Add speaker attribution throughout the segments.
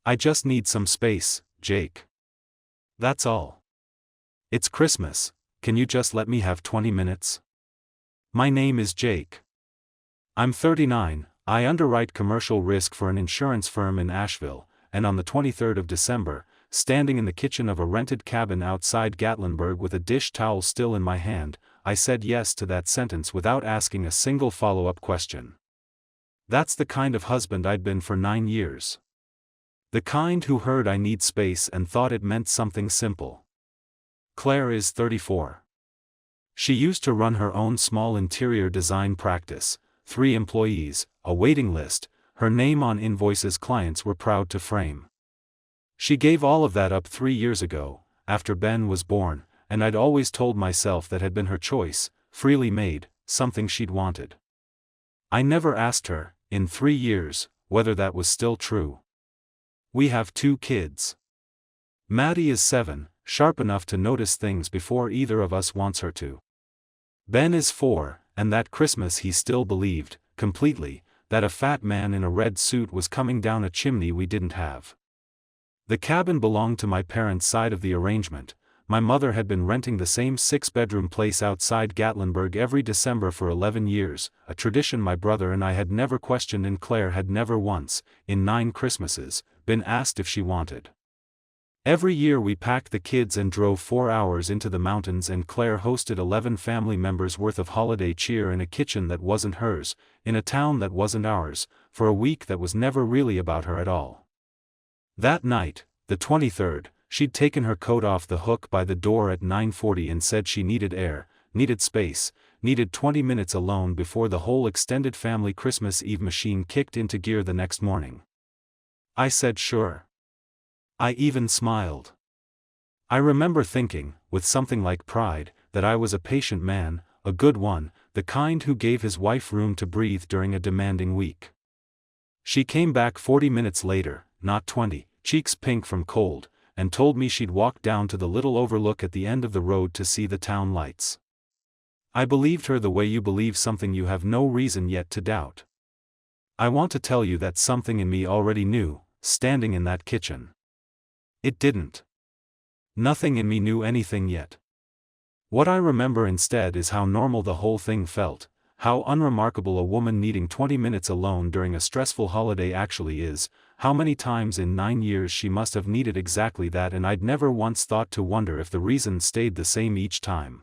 Speaker 1: I just need some space, Jake. That's all. It's Christmas, can you just let me have 20 minutes? My name is Jake. I'm 39, I underwrite commercial risk for an insurance firm in Asheville, and on the 23rd of December, standing in the kitchen of a rented cabin outside Gatlinburg with a dish towel still in my hand, I said yes to that sentence without asking a single follow-up question. That's the kind of husband I'd been for 9 years. The kind who heard I need space and thought it meant something simple. Claire is 34. She used to run her own small interior design practice, 3 employees, a waiting list, her name on invoices clients were proud to frame. She gave all of that up 3 years ago, after Ben was born, and I'd always told myself that had been her choice, freely made, something she'd wanted. I never asked her, in 3 years, whether that was still true. We have 2 kids. Maddie is 7, sharp enough to notice things before either of us wants her to. Ben is 4, and that Christmas he still believed, completely, that a fat man in a red suit was coming down a chimney we didn't have. The cabin belonged to my parents' side of the arrangement. My mother had been renting the same 6-bedroom place outside Gatlinburg every December for 11 years, a tradition my brother and I had never questioned, and Claire had never once, in 9 Christmases, been asked if she wanted. Every year we packed the kids and drove 4 hours into the mountains, and Claire hosted 11 family members worth of holiday cheer in a kitchen that wasn't hers, in a town that wasn't ours, for a week that was never really about her at all. That night, the 23rd, she'd taken her coat off the hook by the door at 9:40 and said she needed air, needed space, needed 20 minutes alone before the whole extended family Christmas Eve machine kicked into gear the next morning. I said sure. I even smiled. I remember thinking, with something like pride, that I was a patient man, a good one, the kind who gave his wife room to breathe during a demanding week. She came back 40 minutes later, not 20, cheeks pink from cold, and told me she'd walk down to the little overlook at the end of the road to see the town lights. I believed her the way you believe something you have no reason yet to doubt. I want to tell you that something in me already knew, standing in that kitchen. It didn't. Nothing in me knew anything yet. What I remember instead is how normal the whole thing felt, how unremarkable a woman needing 20 minutes alone during a stressful holiday actually is, how many times in 9 years she must have needed exactly that, and I'd never once thought to wonder if the reason stayed the same each time.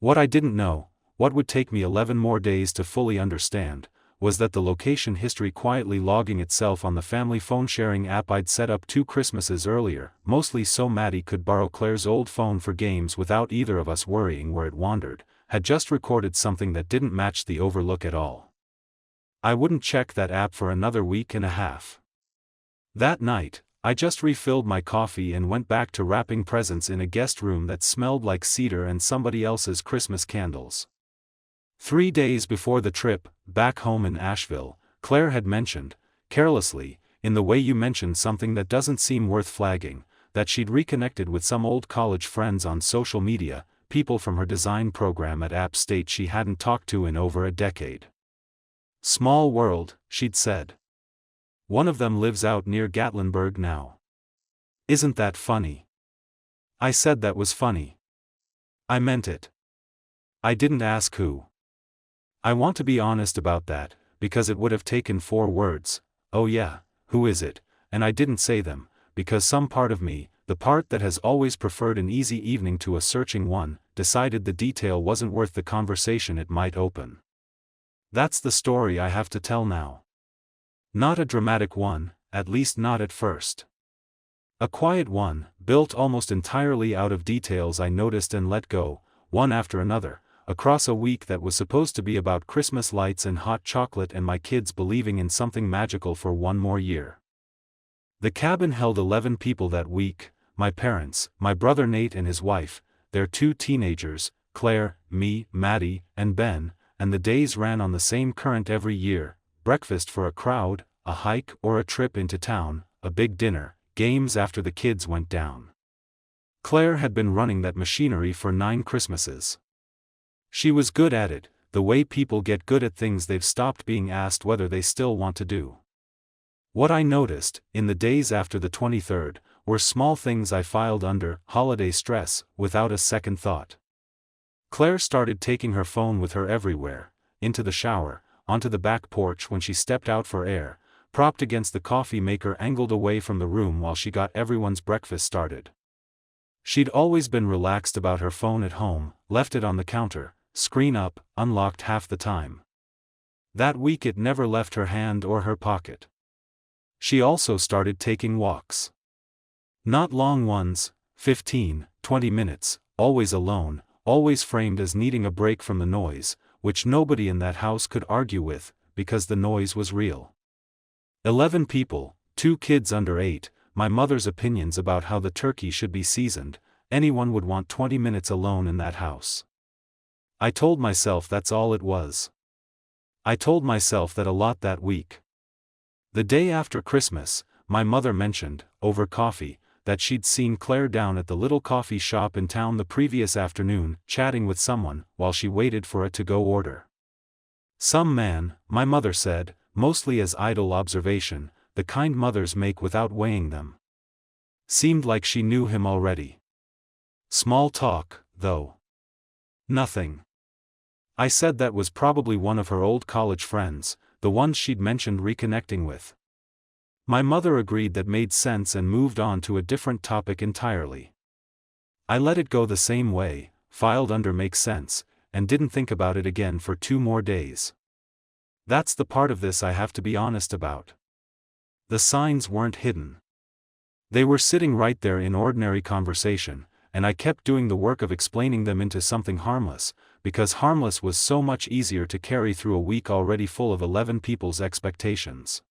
Speaker 1: What I didn't know, what would take me 11 more days to fully understand, was that the location history quietly logging itself on the family phone sharing app I'd set up 2 Christmases earlier, mostly so Maddie could borrow Claire's old phone for games without either of us worrying where it wandered, had just recorded something that didn't match the overlook at all. I wouldn't check that app for another week and a half. That night, I just refilled my coffee and went back to wrapping presents in a guest room that smelled like cedar and somebody else's Christmas candles. 3 days before the trip, back home in Asheville, Claire had mentioned, carelessly, in the way you mentioned something that doesn't seem worth flagging, that she'd reconnected with some old college friends on social media, people from her design program at App State she hadn't talked to in over a decade. Small world, she'd said. One of them lives out near Gatlinburg now. Isn't that funny? I said that was funny. I meant it. I didn't ask who. I want to be honest about that, because it would have taken 4 words, oh yeah, who is it, and I didn't say them, because some part of me, the part that has always preferred an easy evening to a searching one, decided the detail wasn't worth the conversation it might open. That's the story I have to tell now. Not a dramatic one, at least not at first. A quiet one, built almost entirely out of details I noticed and let go, one after another, across a week that was supposed to be about Christmas lights and hot chocolate and my kids believing in something magical for 1 more year. The cabin held 11 people that week, my parents, my brother Nate and his wife, their 2 teenagers, Claire, me, Maddie, and Ben, and the days ran on the same current every year, breakfast for a crowd, a hike or a trip into town, a big dinner, games after the kids went down. Claire had been running that machinery for 9 Christmases. She was good at it, the way people get good at things they've stopped being asked whether they still want to do. What I noticed, in the days after the 23rd, were small things I filed under holiday stress without a second thought. Claire started taking her phone with her everywhere, into the shower, onto the back porch when she stepped out for air, propped against the coffee maker angled away from the room while she got everyone's breakfast started. She'd always been relaxed about her phone at home, left it on the counter, screen up, unlocked half the time. That week it never left her hand or her pocket. She also started taking walks. Not long ones, 15, 20 minutes, always alone, always framed as needing a break from the noise, which nobody in that house could argue with, because the noise was real. 11 people, 2 kids under 8, my mother's opinions about how the turkey should be seasoned, anyone would want 20 minutes alone in that house. I told myself that's all it was. I told myself that a lot that week. The day after Christmas, my mother mentioned, over coffee, that she'd seen Claire down at the little coffee shop in town the previous afternoon, chatting with someone, while she waited for a to-go order. Some man, my mother said, mostly as idle observation, the kind mothers make without weighing them. Seemed like she knew him already. Small talk, though. Nothing. I said that was probably one of her old college friends, the ones she'd mentioned reconnecting with. My mother agreed that made sense and moved on to a different topic entirely. I let it go the same way, filed under makes sense, and didn't think about it again for 2 more days. That's the part of this I have to be honest about. The signs weren't hidden. They were sitting right there in ordinary conversation, and I kept doing the work of explaining them into something harmless, because harmless was so much easier to carry through a week already full of 11 people's expectations.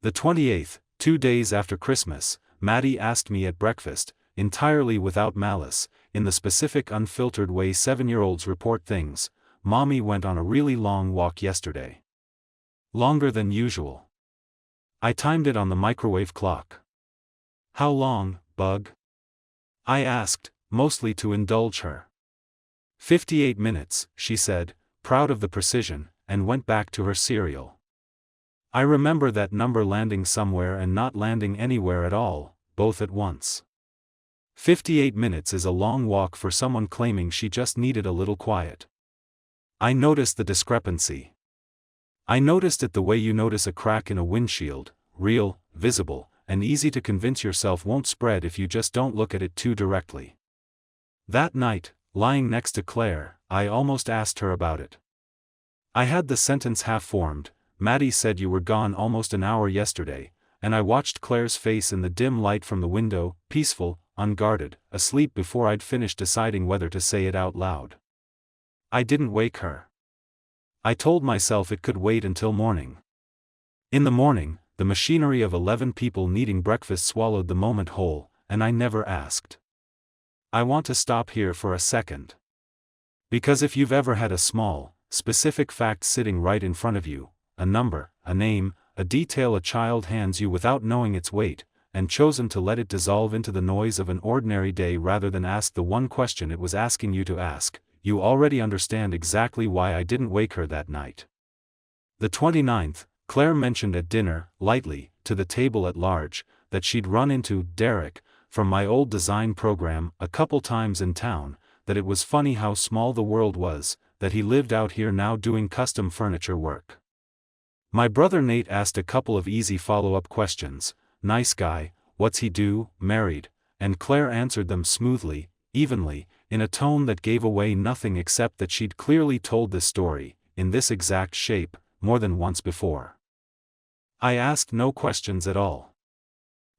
Speaker 1: The 28th, 2 days after Christmas, Maddie asked me at breakfast, entirely without malice, in the specific unfiltered way 7-year-olds report things, "Mommy went on a really long walk yesterday. Longer than usual." I timed it on the microwave clock. "How long, Bug?" I asked, mostly to indulge her. 58 minutes, she said, proud of the precision, and went back to her cereal. I remember that number landing somewhere and not landing anywhere at all, both at once. 58 minutes is a long walk for someone claiming she just needed a little quiet. I noticed the discrepancy. I noticed it the way you notice a crack in a windshield, real, visible, and easy to convince yourself won't spread if you just don't look at it too directly. That night, lying next to Claire, I almost asked her about it. I had the sentence half-formed, "Maddie said you were gone almost an hour yesterday," and I watched Claire's face in the dim light from the window, peaceful, unguarded, asleep before I'd finished deciding whether to say it out loud. I didn't wake her. I told myself it could wait until morning. In the morning, the machinery of 11 people needing breakfast swallowed the moment whole, and I never asked. I want to stop here for a second. Because if you've ever had a small, specific fact sitting right in front of you, a number, a name, a detail a child hands you without knowing its weight, and chosen to let it dissolve into the noise of an ordinary day rather than ask the one question it was asking you to ask, you already understand exactly why I didn't wake her that night. The 29th, Claire mentioned at dinner, lightly, to the table at large, that she'd run into Derek, from my old design program, a couple times in town, that it was funny how small the world was, that he lived out here now doing custom furniture work. My brother Nate asked a couple of easy follow-up questions, nice guy, what's he do, married, and Claire answered them smoothly, evenly, in a tone that gave away nothing except that she'd clearly told this story, in this exact shape, more than once before. I asked no questions at all.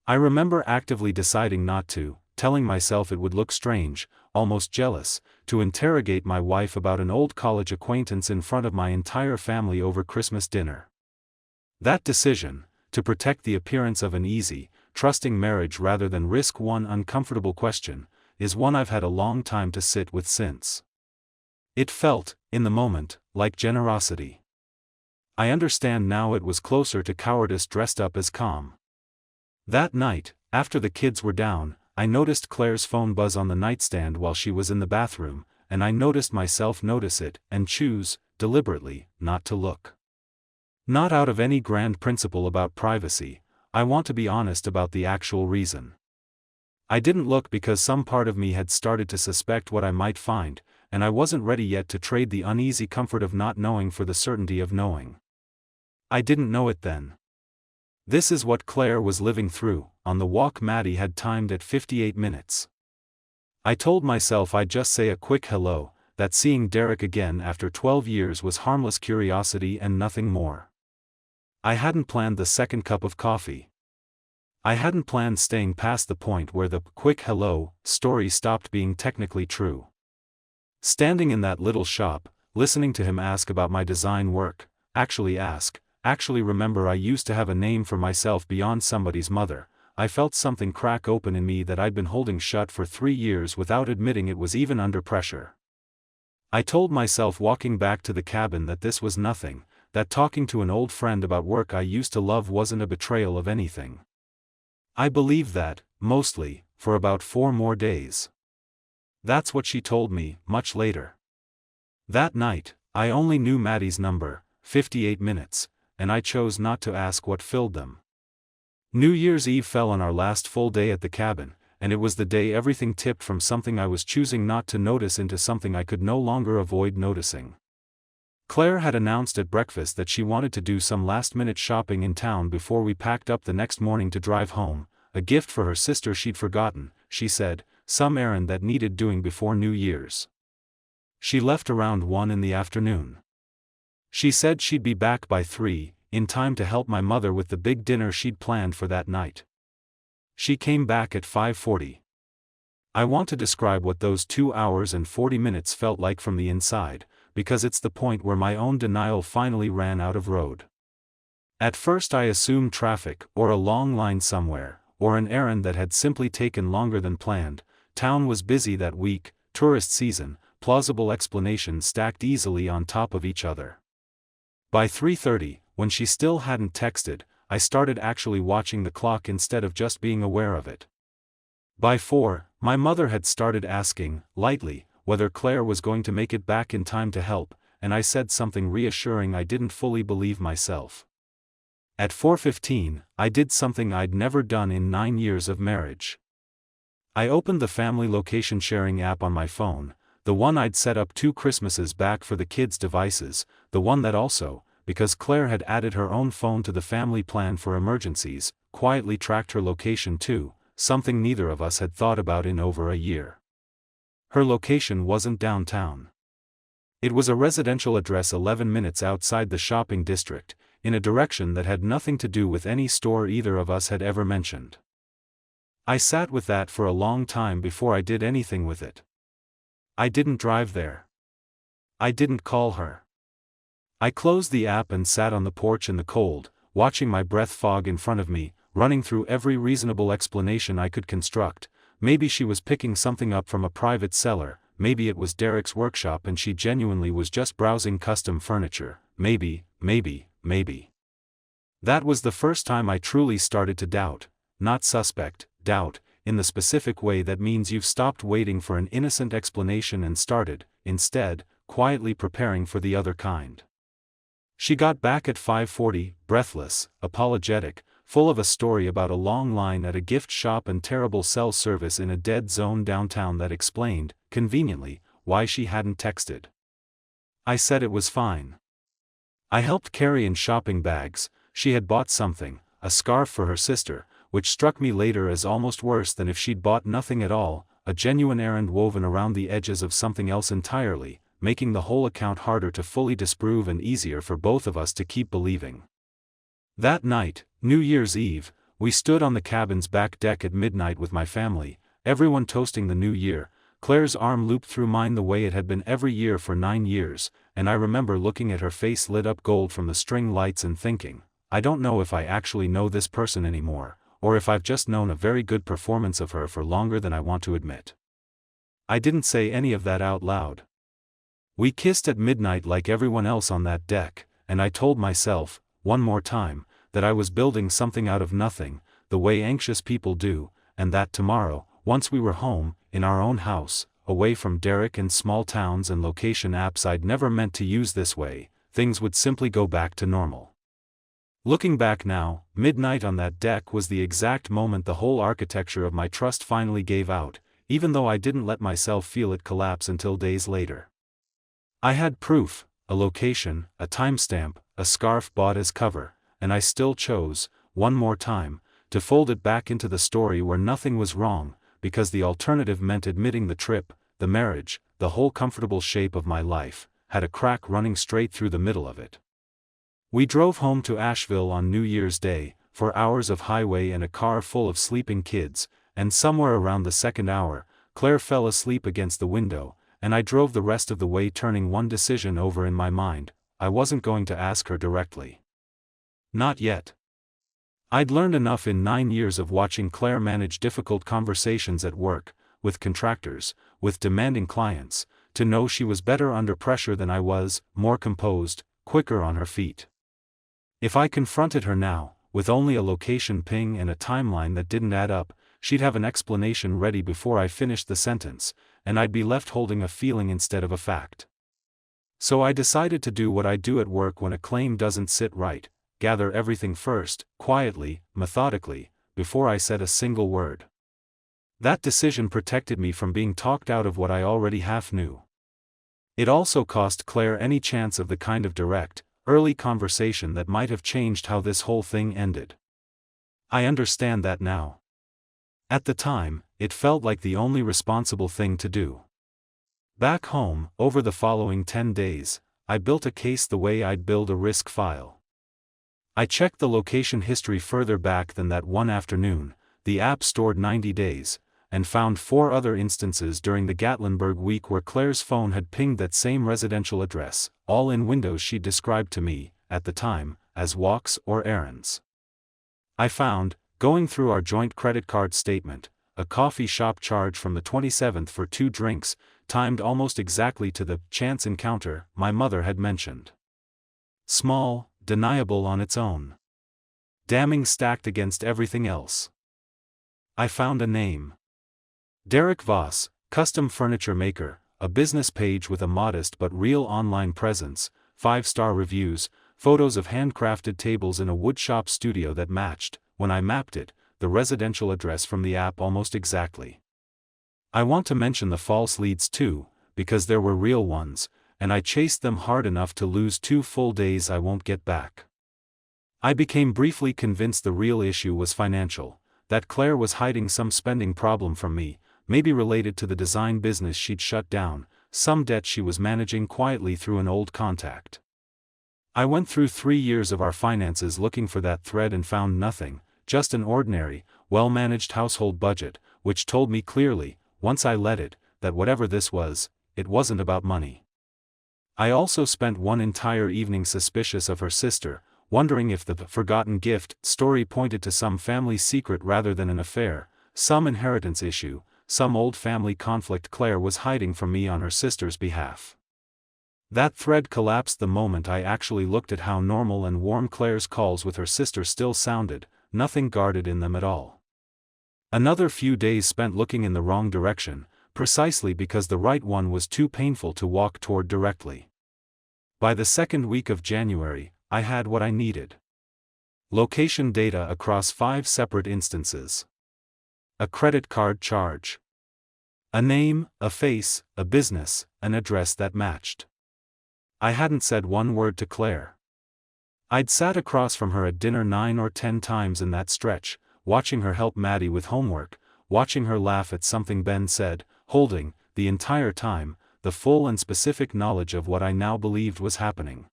Speaker 1: I remember actively deciding not to, telling myself it would look strange, almost jealous, to interrogate my wife about an old college acquaintance in front of my entire family over Christmas dinner. That decision, to protect the appearance of an easy, trusting marriage rather than risk one uncomfortable question, is one I've had a long time to sit with since. It felt, in the moment, like generosity. I understand now it was closer to cowardice dressed up as calm. That night, after the kids were down, I noticed Claire's phone buzz on the nightstand while she was in the bathroom, and I noticed myself notice it and choose, deliberately, not to look. Not out of any grand principle about privacy, I want to be honest about the actual reason. I didn't look because some part of me had started to suspect what I might find, and I wasn't ready yet to trade the uneasy comfort of not knowing for the certainty of knowing. I didn't know it then. This is what Claire was living through. On the walk Maddie had timed at 58 minutes. I told myself I'd just say a quick hello, that seeing Derek again after 12 years was harmless curiosity and nothing more. I hadn't planned the second cup of coffee. I hadn't planned staying past the point where the quick hello story stopped being technically true. Standing in that little shop, listening to him ask about my design work, actually remember I used to have a name for myself beyond somebody's mother, I felt something crack open in me that I'd been holding shut for 3 years without admitting it was even under pressure. I told myself walking back to the cabin that this was nothing, that talking to an old friend about work I used to love wasn't a betrayal of anything. I believed that, mostly, for about 4 more days. That's what she told me, much later. That night, I only knew Maddie's number, 58 minutes, and I chose not to ask what filled them. New Year's Eve fell on our last full day at the cabin, and it was the day everything tipped from something I was choosing not to notice into something I could no longer avoid noticing. Claire had announced at breakfast that she wanted to do some last-minute shopping in town before we packed up the next morning to drive home, a gift for her sister she'd forgotten, she said, some errand that needed doing before New Year's. She left around 1 in the afternoon. She said she'd be back by 3, in time to help my mother with the big dinner she'd planned for that night. She came back at 5:40. I want to describe what those 2 hours and 40 minutes felt like from the inside, because it's the point where my own denial finally ran out of road. At first I assumed traffic, or a long line somewhere, or an errand that had simply taken longer than planned. Town was busy that week, tourist season, plausible explanations stacked easily on top of each other. By 3:30, when she still hadn't texted, I started actually watching the clock instead of just being aware of it. By 4, my mother had started asking, lightly, whether Claire was going to make it back in time to help, and I said something reassuring I didn't fully believe myself. At 4:15, I did something I'd never done in 9 years of marriage. I opened the family location sharing app on my phone, the one I'd set up 2 Christmases back for the kids' devices, the one that also, because Claire had added her own phone to the family plan for emergencies, quietly tracked her location too, something neither of us had thought about in over a year. Her location wasn't downtown. It was a residential address 11 minutes outside the shopping district, in a direction that had nothing to do with any store either of us had ever mentioned. I sat with that for a long time before I did anything with it. I didn't drive there. I didn't call her. I closed the app and sat on the porch in the cold, watching my breath fog in front of me, running through every reasonable explanation I could construct. Maybe she was picking something up from a private seller, maybe it was Derek's workshop and she genuinely was just browsing custom furniture, maybe. That was the first time I truly started to doubt, not suspect, doubt, in the specific way that means you've stopped waiting for an innocent explanation and started, instead, quietly preparing for the other kind. She got back at 5:40, breathless, apologetic, full of a story about a long line at a gift shop and terrible cell service in a dead zone downtown that explained, conveniently, why she hadn't texted. I said it was fine. I helped carry in shopping bags. She had bought something, a scarf for her sister, which struck me later as almost worse than if she'd bought nothing at all, a genuine errand woven around the edges of something else entirely, making the whole account harder to fully disprove and easier for both of us to keep believing. That night, New Year's Eve, we stood on the cabin's back deck at midnight with my family, everyone toasting the new year. Claire's arm looped through mine the way it had been every year for 9 years, and I remember looking at her face lit up gold from the string lights and thinking, I don't know if I actually know this person anymore, or if I've just known a very good performance of her for longer than I want to admit. I didn't say any of that out loud. We kissed at midnight like everyone else on that deck, and I told myself, one more time, that I was building something out of nothing, the way anxious people do, and that tomorrow, once we were home, in our own house, away from Derek and small towns and location apps I'd never meant to use this way, things would simply go back to normal. Looking back now, midnight on that deck was the exact moment the whole architecture of my trust finally gave out, even though I didn't let myself feel it collapse until days later. I had proof, a location, a timestamp, a scarf bought as cover, and I still chose, one more time, to fold it back into the story where nothing was wrong, because the alternative meant admitting the trip, the marriage, the whole comfortable shape of my life, had a crack running straight through the middle of it. We drove home to Asheville on New Year's Day, 4 hours of highway and a car full of sleeping kids, and somewhere around the second hour, Claire fell asleep against the window, and I drove the rest of the way turning one decision over in my mind: I wasn't going to ask her directly. Not yet. I'd learned enough in 9 years of watching Claire manage difficult conversations at work, with contractors, with demanding clients, to know she was better under pressure than I was, more composed, quicker on her feet. If I confronted her now, with only a location ping and a timeline that didn't add up, she'd have an explanation ready before I finished the sentence, and I'd be left holding a feeling instead of a fact. So I decided to do what I do at work when a claim doesn't sit right: gather everything first, quietly, methodically, before I said a single word. That decision protected me from being talked out of what I already half knew. It also cost Claire any chance of the kind of direct, early conversation that might have changed how this whole thing ended. I understand that now. At the time, it felt like the only responsible thing to do. Back home, over the following 10 days, I built a case the way I'd build a risk file. I checked the location history further back than that one afternoon. The app stored 90 days, and found 4 other instances during the Gatlinburg week where Claire's phone had pinged that same residential address, all in windows she'd described to me, at the time, as walks or errands. I found, going through our joint credit card statement, a coffee shop charge from the 27th for 2 drinks, timed almost exactly to the chance encounter my mother had mentioned. Small, deniable on its own. Damning stacked against everything else. I found a name. Derek Voss, custom furniture maker, a business page with a modest but real online presence, 5-star reviews, photos of handcrafted tables in a woodshop studio that matched, when I mapped it, the residential address from the app almost exactly. I want to mention the false leads too, because there were real ones, and I chased them hard enough to lose 2 full days I won't get back. I became briefly convinced the real issue was financial, that Claire was hiding some spending problem from me, maybe related to the design business she'd shut down, some debt she was managing quietly through an old contact. I went through 3 years of our finances looking for that thread and found nothing, just an ordinary, well-managed household budget, which told me clearly, once I let it, that whatever this was, it wasn't about money. I also spent one entire evening suspicious of her sister, wondering if the forgotten gift story pointed to some family secret rather than an affair, some inheritance issue, some old family conflict Claire was hiding from me on her sister's behalf. That thread collapsed the moment I actually looked at how normal and warm Claire's calls with her sister still sounded, nothing guarded in them at all. Another few days spent looking in the wrong direction, precisely because the right one was too painful to walk toward directly. By the second week of January, I had what I needed. Location data across 5 separate instances. A credit card charge. A name, a face, a business, an address that matched. I hadn't said one word to Claire. I'd sat across from her at dinner 9 or 10 times in that stretch, watching her help Maddie with homework, watching her laugh at something Ben said, holding, the entire time, the full and specific knowledge of what I now believed was happening.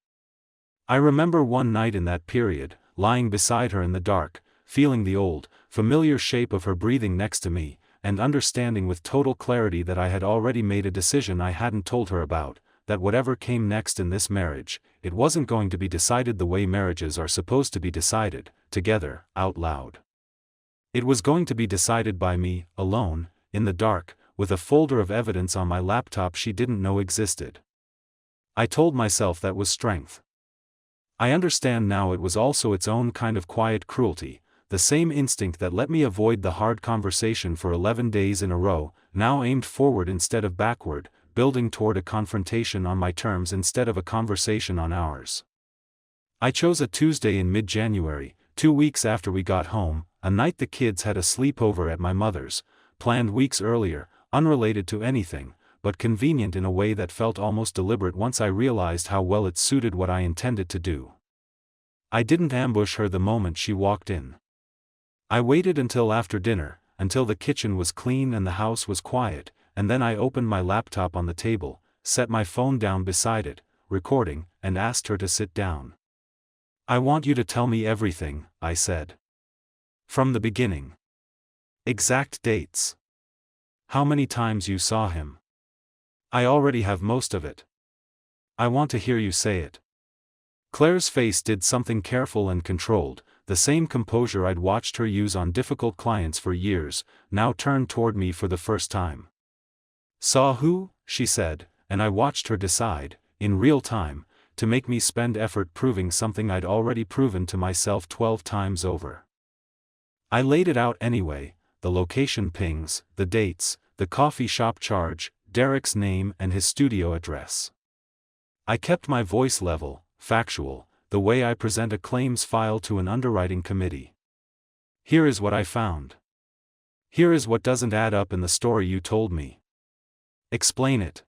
Speaker 1: I remember one night in that period, lying beside her in the dark, feeling the old, familiar shape of her breathing next to me, and understanding with total clarity that I had already made a decision I hadn't told her about, that whatever came next in this marriage, it wasn't going to be decided the way marriages are supposed to be decided, together, out loud. It was going to be decided by me, alone, in the dark, with a folder of evidence on my laptop she didn't know existed. I told myself that was strength. I understand now it was also its own kind of quiet cruelty, the same instinct that let me avoid the hard conversation for 11 days in a row, now aimed forward instead of backward, building toward a confrontation on my terms instead of a conversation on ours. I chose a Tuesday in mid-January, 2 weeks after we got home, a night the kids had a sleepover at my mother's, planned weeks earlier, unrelated to anything, but convenient in a way that felt almost deliberate once I realized how well it suited what I intended to do. I didn't ambush her the moment she walked in. I waited until after dinner, until the kitchen was clean and the house was quiet, and then I opened my laptop on the table, set my phone down beside it, recording, and asked her to sit down. "I want you to tell me everything," I said. "From the beginning. Exact dates. How many times you saw him. I already have most of it. I want to hear you say it." Claire's face did something careful and controlled, the same composure I'd watched her use on difficult clients for years, now turned toward me for the first time. "Saw who?" she said, and I watched her decide, in real time, to make me spend effort proving something I'd already proven to myself 12 times over. I laid it out anyway, the location pings, the dates, the coffee shop charge, Derek's name and his studio address. I kept my voice level, factual, the way I present a claims file to an underwriting committee. "Here is what I found. Here is what doesn't add up in the story you told me. Explain it."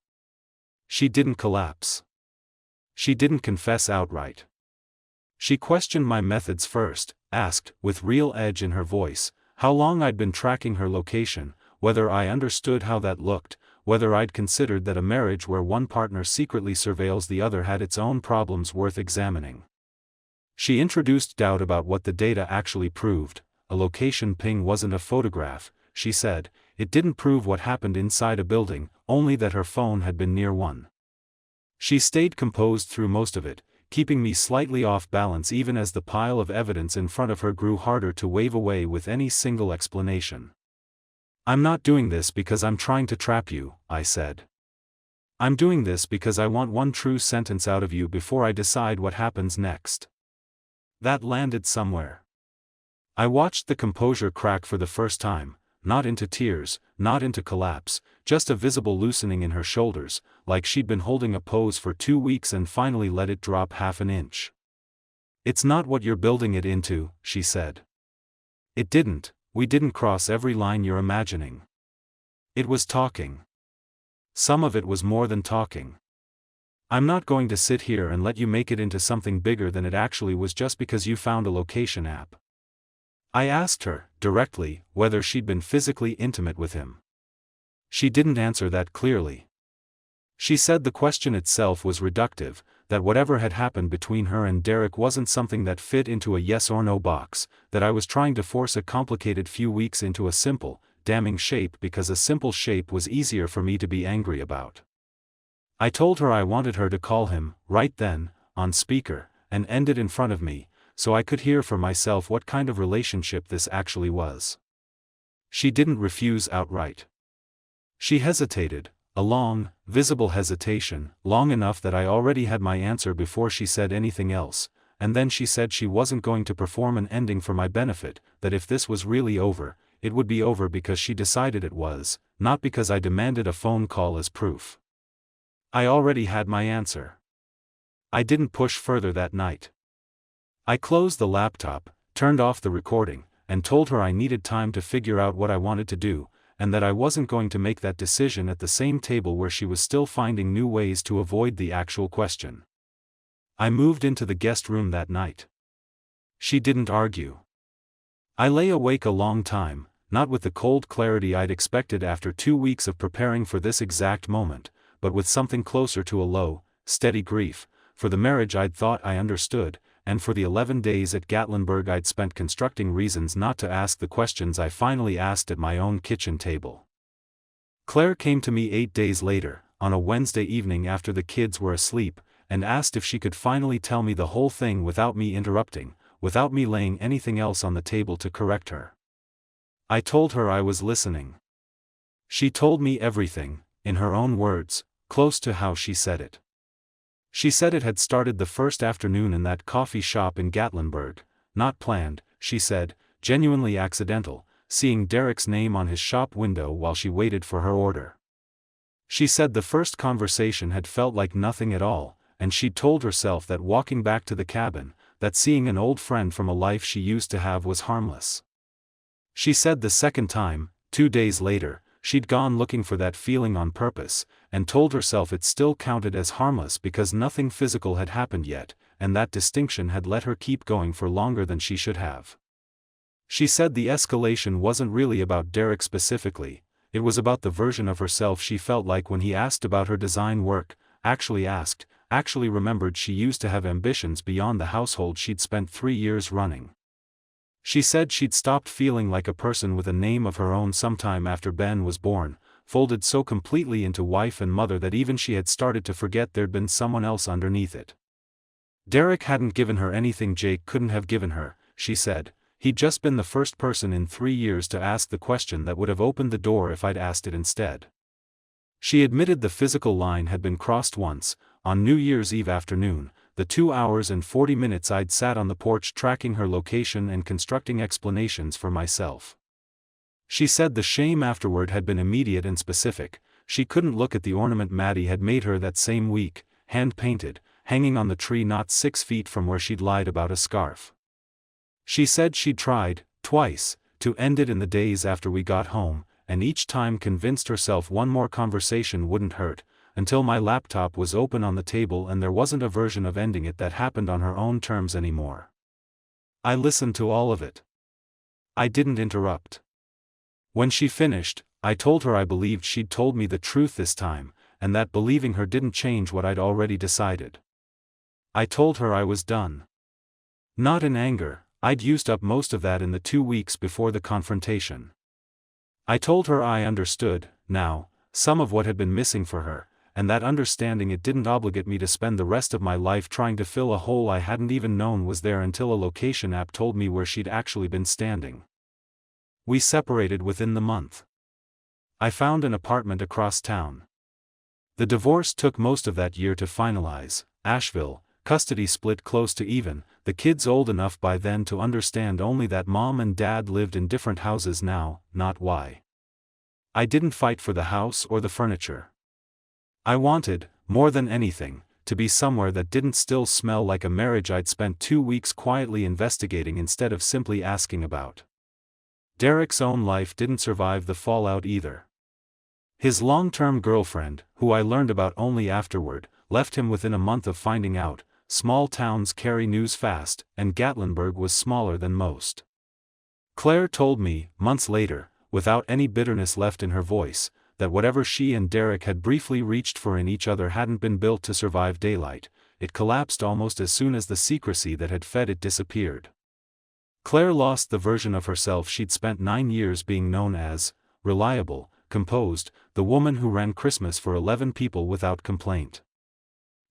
Speaker 1: She didn't collapse. She didn't confess outright. She questioned my methods first, asked, with real edge in her voice, how long I'd been tracking her location, whether I understood how that looked, whether I'd considered that a marriage where one partner secretly surveils the other had its own problems worth examining. She introduced doubt about what the data actually proved. A location ping wasn't a photograph, she said, it didn't prove what happened inside a building, only that her phone had been near one. She stayed composed through most of it, keeping me slightly off balance even as the pile of evidence in front of her grew harder to wave away with any single explanation. "I'm not doing this because I'm trying to trap you," I said. "I'm doing this because I want one true sentence out of you before I decide what happens next." That landed somewhere. I watched the composure crack for the first time, not into tears, not into collapse, just a visible loosening in her shoulders, like she'd been holding a pose for 2 weeks and finally let it drop half an inch. "It's not what you're building it into," she said. "It didn't. We didn't cross every line you're imagining. It was talking. Some of it was more than talking. I'm not going to sit here and let you make it into something bigger than it actually was just because you found a location app." I asked her, directly, whether she'd been physically intimate with him. She didn't answer that clearly. She said the question itself was reductive, that whatever had happened between her and Derek wasn't something that fit into a yes or no box, that I was trying to force a complicated few weeks into a simple, damning shape because a simple shape was easier for me to be angry about. I told her I wanted her to call him, right then, on speaker, and end it in front of me, so I could hear for myself what kind of relationship this actually was. She didn't refuse outright. She hesitated, a long, visible hesitation, long enough that I already had my answer before she said anything else, and then she said she wasn't going to perform an ending for my benefit, that if this was really over, it would be over because she decided it was, not because I demanded a phone call as proof. I already had my answer. I didn't push further that night. I closed the laptop, turned off the recording, and told her I needed time to figure out what I wanted to do, and that I wasn't going to make that decision at the same table where she was still finding new ways to avoid the actual question. I moved into the guest room that night. She didn't argue. I lay awake a long time, not with the cold clarity I'd expected after 2 weeks of preparing for this exact moment, but with something closer to a low, steady grief, for the marriage I'd thought I understood, and for the 11 days at Gatlinburg I'd spent constructing reasons not to ask the questions I finally asked at my own kitchen table. Claire came to me 8 days later, on a Wednesday evening after the kids were asleep, and asked if she could finally tell me the whole thing without me interrupting, without me laying anything else on the table to correct her. I told her I was listening. She told me everything, in her own words, close to how she said it. She said it had started the first afternoon in that coffee shop in Gatlinburg, not planned, she said, genuinely accidental, seeing Derek's name on his shop window while she waited for her order. She said the first conversation had felt like nothing at all, and she'd told herself that walking back to the cabin, that seeing an old friend from a life she used to have was harmless. She said the second time, 2 days later, she'd gone looking for that feeling on purpose, and told herself it still counted as harmless because nothing physical had happened yet, and that distinction had let her keep going for longer than she should have. She said the escalation wasn't really about Derek specifically, it was about the version of herself she felt like when he asked about her design work, actually remembered she used to have ambitions beyond the household she'd spent 3 years running. She said she'd stopped feeling like a person with a name of her own sometime after Ben was born, folded so completely into wife and mother that even she had started to forget there'd been someone else underneath it. Derek hadn't given her anything Jake couldn't have given her, she said. He'd just been the first person in 3 years to ask the question that would have opened the door if I'd asked it instead. She admitted the physical line had been crossed once, on New Year's Eve afternoon, the 2 hours and 40 minutes I'd sat on the porch tracking her location and constructing explanations for myself. She said the shame afterward had been immediate and specific. She couldn't look at the ornament Maddie had made her that same week, hand-painted, hanging on the tree not 6 feet from where she'd lied about a scarf. She said she'd tried, twice, to end it in the days after we got home, and each time convinced herself one more conversation wouldn't hurt, until my laptop was open on the table and there wasn't a version of ending it that happened on her own terms anymore. I listened to all of it. I didn't interrupt. When she finished, I told her I believed she'd told me the truth this time, and that believing her didn't change what I'd already decided. I told her I was done. Not in anger, I'd used up most of that in the 2 weeks before the confrontation. I told her I understood, now, some of what had been missing for her, and that understanding it didn't obligate me to spend the rest of my life trying to fill a hole I hadn't even known was there until a location app told me where she'd actually been standing. We separated within the month. I found an apartment across town. The divorce took most of that year to finalize. Asheville, custody split close to even, the kids old enough by then to understand only that mom and dad lived in different houses now, not why. I didn't fight for the house or the furniture. I wanted, more than anything, to be somewhere that didn't still smell like a marriage I'd spent 2 weeks quietly investigating instead of simply asking about. Derek's own life didn't survive the fallout either. His long-term girlfriend, who I learned about only afterward, left him within a month of finding out. Small towns carry news fast, and Gatlinburg was smaller than most. Claire told me, months later, without any bitterness left in her voice, that whatever she and Derek had briefly reached for in each other hadn't been built to survive daylight. It collapsed almost as soon as the secrecy that had fed it disappeared. Claire lost the version of herself she'd spent 9 years being known as, reliable, composed, the woman who ran Christmas for 11 people without complaint.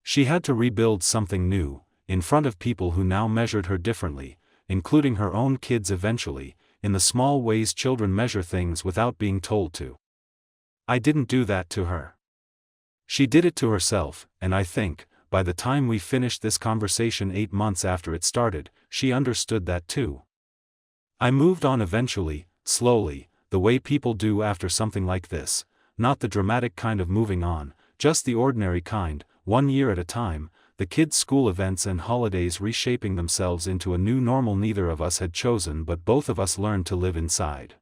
Speaker 1: She had to rebuild something new, in front of people who now measured her differently, including her own kids eventually, in the small ways children measure things without being told to. I didn't do that to her. She did it to herself, and I think, by the time we finished this conversation 8 months after it started, she understood that too. I moved on eventually, slowly, the way people do after something like this, not the dramatic kind of moving on, just the ordinary kind, 1 year at a time, the kids' school events and holidays reshaping themselves into a new normal neither of us had chosen but both of us learned to live inside.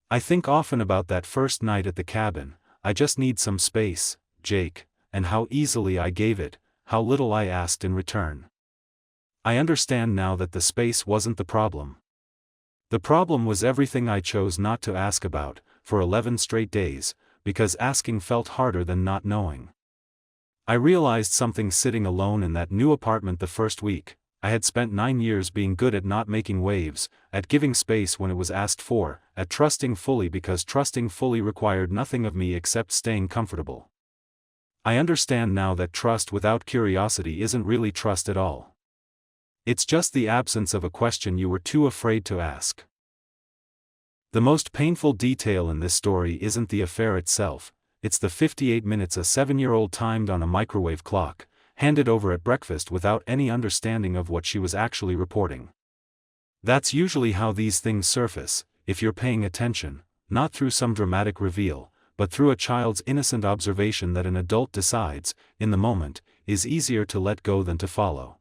Speaker 1: I think often about that first night at the cabin. I just need some space, Jake, and how easily I gave it, how little I asked in return. I understand now that the space wasn't the problem. The problem was everything I chose not to ask about, for 11 straight days, because asking felt harder than not knowing. I realized something sitting alone in that new apartment the first week. I had spent 9 years being good at not making waves, at giving space when it was asked for, at trusting fully because trusting fully required nothing of me except staying comfortable. I understand now that trust without curiosity isn't really trust at all. It's just the absence of a question you were too afraid to ask. The most painful detail in this story isn't the affair itself. It's the 58 minutes a 7-year-old timed on a microwave clock, handed over at breakfast without any understanding of what she was actually reporting. That's usually how these things surface, if you're paying attention, not through some dramatic reveal, but through a child's innocent observation that an adult decides, in the moment, is easier to let go than to follow.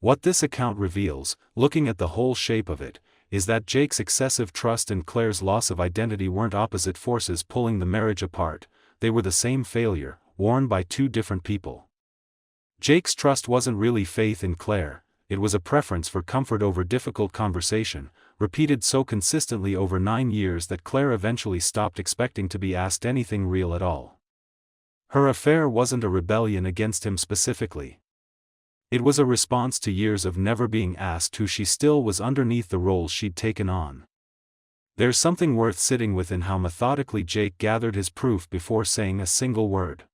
Speaker 1: What this account reveals, looking at the whole shape of it, is that Jake's excessive trust and Claire's loss of identity weren't opposite forces pulling the marriage apart, they were the same failure, worn by two different people. Jake's trust wasn't really faith in Claire, it was a preference for comfort over difficult conversation, repeated so consistently over 9 years that Claire eventually stopped expecting to be asked anything real at all. Her affair wasn't a rebellion against him specifically. It was a response to years of never being asked who she still was underneath the roles she'd taken on. There's something worth sitting with in how methodically Jake gathered his proof before saying a single word.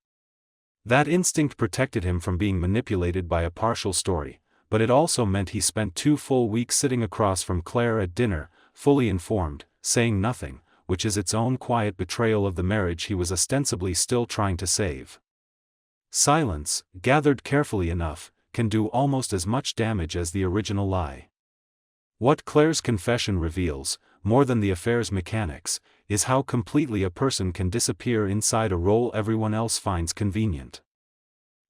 Speaker 1: That instinct protected him from being manipulated by a partial story, but it also meant he spent 2 full weeks sitting across from Claire at dinner, fully informed, saying nothing, which is its own quiet betrayal of the marriage he was ostensibly still trying to save. Silence, gathered carefully enough, can do almost as much damage as the original lie. What Claire's confession reveals, more than the affair's mechanics, is how completely a person can disappear inside a role everyone else finds convenient.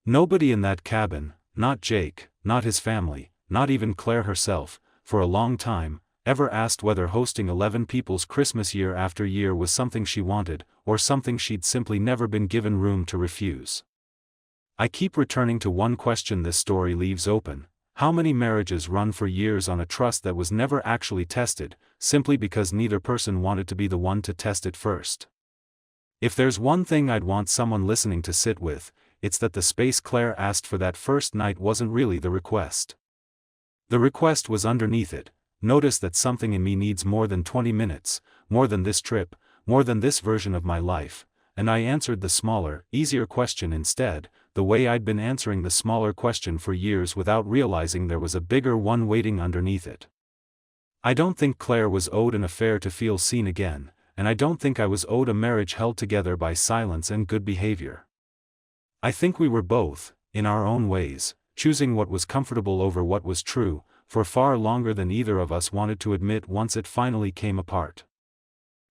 Speaker 1: Nobody in that cabin, not Jake, not his family, not even Claire herself, for a long time, ever asked whether hosting 11 people's Christmas year after year was something she wanted, or something she'd simply never been given room to refuse. I keep returning to one question this story leaves open: how many marriages run for years on a trust that was never actually tested, simply because neither person wanted to be the one to test it first? If there's one thing I'd want someone listening to sit with, it's that the space Claire asked for that first night wasn't really the request. The request was underneath it: notice that something in me needs more than 20 minutes, more than this trip, more than this version of my life, and I answered the smaller, easier question instead, the way I'd been answering the smaller question for years without realizing there was a bigger one waiting underneath it. I don't think Claire was owed an affair to feel seen again, and I don't think I was owed a marriage held together by silence and good behavior. I think we were both, in our own ways, choosing what was comfortable over what was true, for far longer than either of us wanted to admit once it finally came apart.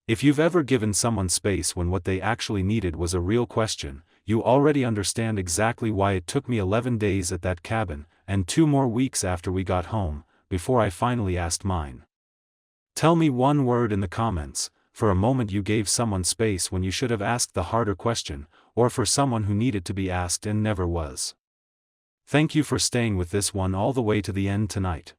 Speaker 1: If you've ever given someone space when what they actually needed was a real question, you already understand exactly why it took me 11 days at that cabin, and 2 more weeks after we got home, before I finally asked mine. Tell me one word in the comments: for a moment you gave someone space when you should have asked the harder question, or for someone who needed to be asked and never was. Thank you for staying with this one all the way to the end tonight.